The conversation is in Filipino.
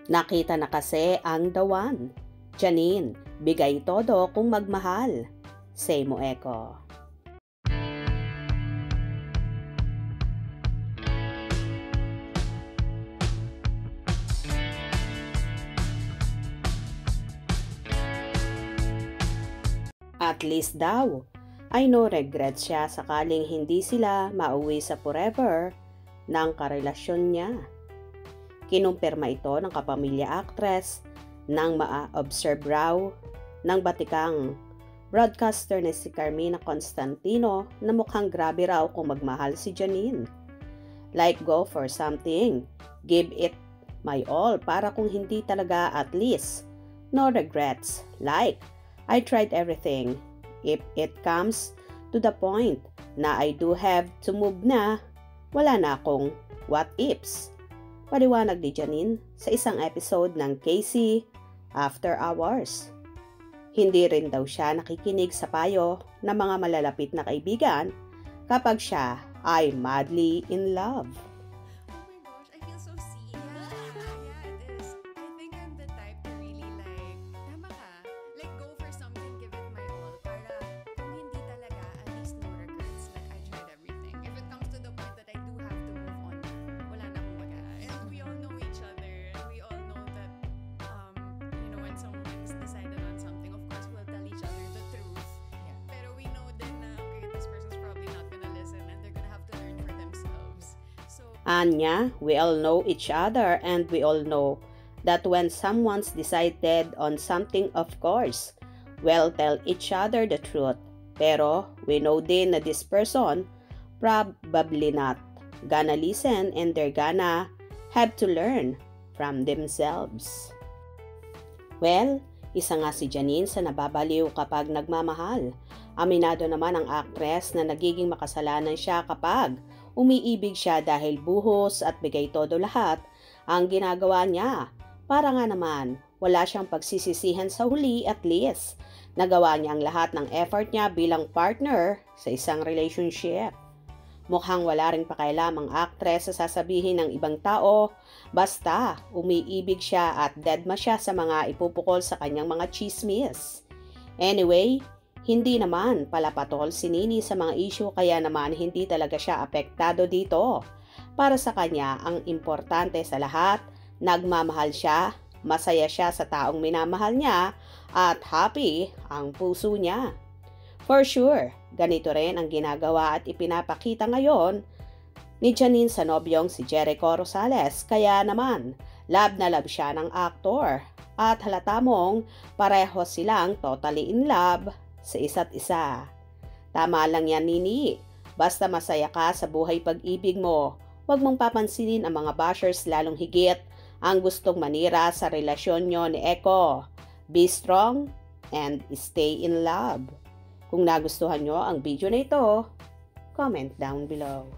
Nakita na kasi ang the one. Janine, bigay todo kung magmahal. Say mo, Eko. At least daw, ay no regrets siya sakaling hindi sila mauwi sa forever ng karelasyon niya. Kinumpirma ito ng kapamilya actress nang ma-observe raw ng batikang broadcaster na si Carmina Constantino na mukhang grabe raw kung magmahal si Janine. Like go for something, give it my all para kung hindi talaga at least no regrets. Like, I tried everything. If it comes to the point na I do have to move na, wala na akong what ifs. Paliwanag ni Janine sa isang episode ng KC After Hours. Hindi rin daw siya nakikinig sa payo ng mga malalapit na kaibigan kapag siya ay madly in love. Oh my gosh, I feel so seen. Yeah, it is. I think I'm the type to really tama ka, go for something, give it my all. Para kung hindi talaga, at least no regrets. I tried everything. If it comes to the point that I do have to move on, wala na akong magawa. And we all know each other. And we all know that, when someone is decided on something, of course, we'll tell each other the truth. Yeah. Pero we know din na, okay, this person's probably not gonna listen and they're gonna have to learn for themselves. Anya, we all know each other and we all know that when someone's decided on something, of course, we'll tell each other the truth. Pero we know din na this person probably not gonna listen and they're gonna have to learn from themselves. Well, isa nga si Janine sa nababaliw kapag nagmamahal. Aminado naman ang actress na nagiging makasalanan siya kapag umiibig siya dahil buhos at bigay todo lahat ang ginagawa niya. Para nga naman, wala siyang pagsisisihan sa huli at least. Nagawa niya ang lahat ng effort niya bilang partner sa isang relationship. Mukhang wala ring pakialam ang actress sa sasabihin ng ibang tao, basta umiibig siya at deadma siya sa mga ipupukol sa kanyang mga chismis. Anyway, hindi naman pala patol si Nini sa mga issue kaya naman hindi talaga siya apektado dito. Para sa kanya, ang importante sa lahat, nagmamahal siya, masaya siya sa taong minamahal niya, at happy ang puso niya. For sure, ganito rin ang ginagawa at ipinapakita ngayon ni Janine sa nobyong si Jericho Rosales. Kaya naman, love na love siya ng aktor at halata mong pareho silang totally in love sa isa't isa. Tama lang yan, Nini. Basta masaya ka sa buhay pag-ibig mo, huwag mong papansinin ang mga bashers lalong higit ang gustong manira sa relasyon nyo ni Eko. Be strong and stay in love. Kung nagustuhan nyo ang video na ito, comment down below.